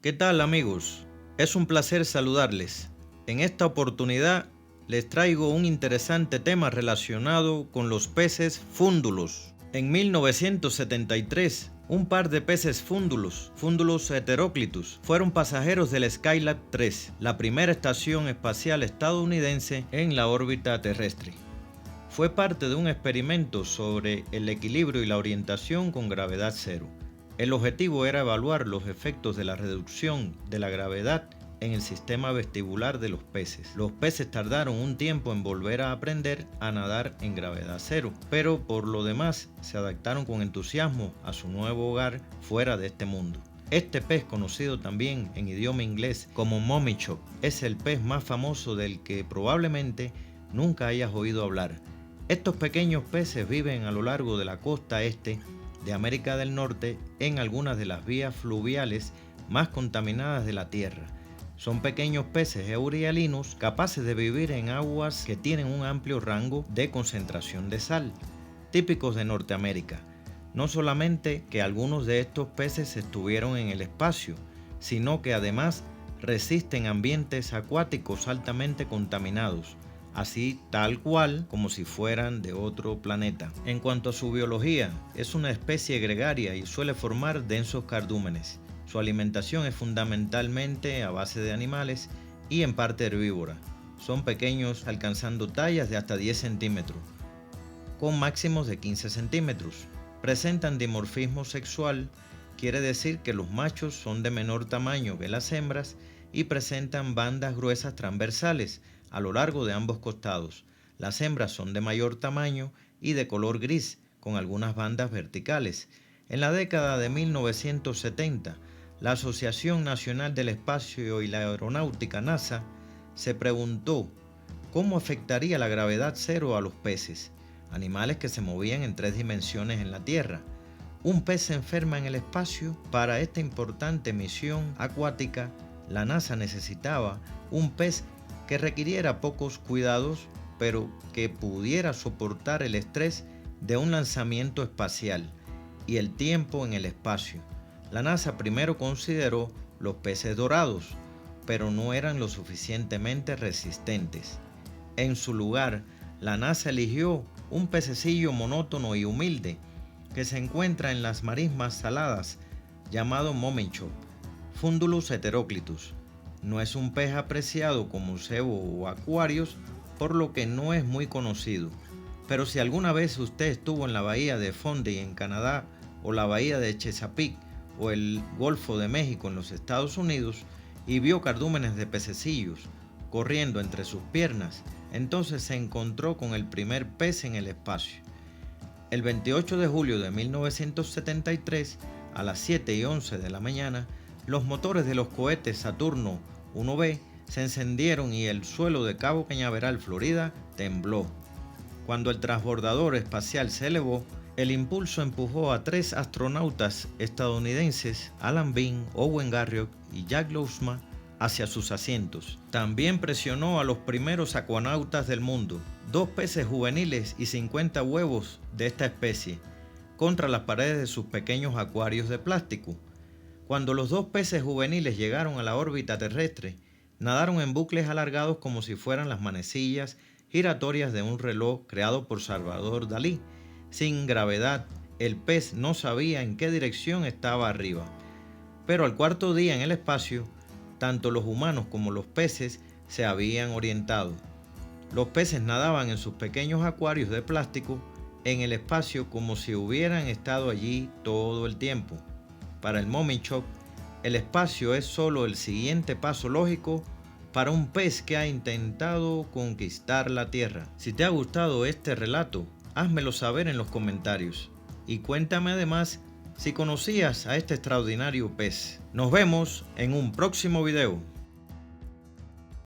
¿Qué tal, amigos? Es un placer saludarles. En esta oportunidad les traigo un interesante tema relacionado con los peces fúndulos. En 1973, un par de peces fúndulos, Fundulus heteroclitus, fueron pasajeros del Skylab 3, la primera estación espacial estadounidense en la órbita terrestre. Fue parte de un experimento sobre el equilibrio y la orientación con gravedad cero. El objetivo era evaluar los efectos de la reducción de la gravedad en el sistema vestibular de los peces. Los peces tardaron un tiempo en volver a aprender a nadar en gravedad cero, pero por lo demás se adaptaron con entusiasmo a su nuevo hogar fuera de este mundo. Este pez, conocido también en idioma inglés como mummy chop, es el pez más famoso del que probablemente nunca hayas oído hablar. Estos pequeños peces viven a lo largo de la costa este de América del Norte en algunas de las vías fluviales más contaminadas de la Tierra. Son pequeños peces eurialinos capaces de vivir en aguas que tienen un amplio rango de concentración de sal, típicos de Norteamérica. No solamente que algunos de estos peces estuvieron en el espacio, sino que además resisten ambientes acuáticos altamente contaminados, así tal cual como si fueran de otro planeta. En cuanto a su biología, es una especie gregaria y suele formar densos cardúmenes. Su alimentación es fundamentalmente a base de animales y en parte herbívora. Son pequeños, alcanzando tallas de hasta 10 centímetros, con máximos de 15 centímetros. Presentan dimorfismo sexual, quiere decir que los machos son de menor tamaño que las hembras y presentan bandas gruesas transversales a lo largo de ambos costados. Las hembras son de mayor tamaño y de color gris, con algunas bandas verticales. En la década de 1970, la Asociación Nacional del Espacio y la Aeronáutica NASA se preguntó cómo afectaría la gravedad cero a los peces, animales que se movían en 3 dimensiones en la Tierra. Un pez se enferma en el espacio. Para esta importante misión acuática, la NASA necesitaba un pez que requiriera pocos cuidados, pero que pudiera soportar el estrés de un lanzamiento espacial y el tiempo en el espacio. La NASA primero consideró los peces dorados, pero no eran lo suficientemente resistentes. En su lugar, la NASA eligió un pececillo monótono y humilde que se encuentra en las marismas saladas, llamado mummy chop, Fundulus heteroclitus. No es un pez apreciado como cebo o acuarios, por lo que no es muy conocido. Pero si alguna vez usted estuvo en la bahía de Fundy en Canadá, o la bahía de Chesapeake, o el Golfo de México en los Estados Unidos, y vio cardúmenes de pececillos corriendo entre sus piernas, entonces se encontró con el primer pez en el espacio. El 28 de julio de 1973, a las 7:11 de la mañana, los motores de los cohetes Saturno 1B se encendieron y el suelo de Cabo Cañaveral, Florida, tembló. Cuando el transbordador espacial se elevó, el impulso empujó a 3 astronautas estadounidenses, Alan Bean, Owen Garriott y Jack Lousma, hacia sus asientos. También presionó a los primeros acuanautas del mundo, 2 peces juveniles y 50 huevos de esta especie, contra las paredes de sus pequeños acuarios de plástico. Cuando los 2 peces juveniles llegaron a la órbita terrestre, nadaron en bucles alargados como si fueran las manecillas giratorias de un reloj creado por Salvador Dalí. Sin gravedad, el pez no sabía en qué dirección estaba arriba. Pero al cuarto día en el espacio, tanto los humanos como los peces se habían orientado. Los peces nadaban en sus pequeños acuarios de plástico en el espacio como si hubieran estado allí todo el tiempo. Para el mummy chop, el espacio es solo el siguiente paso lógico para un pez que ha intentado conquistar la Tierra. Si te ha gustado este relato, házmelo saber en los comentarios y cuéntame además si conocías a este extraordinario pez. Nos vemos en un próximo video.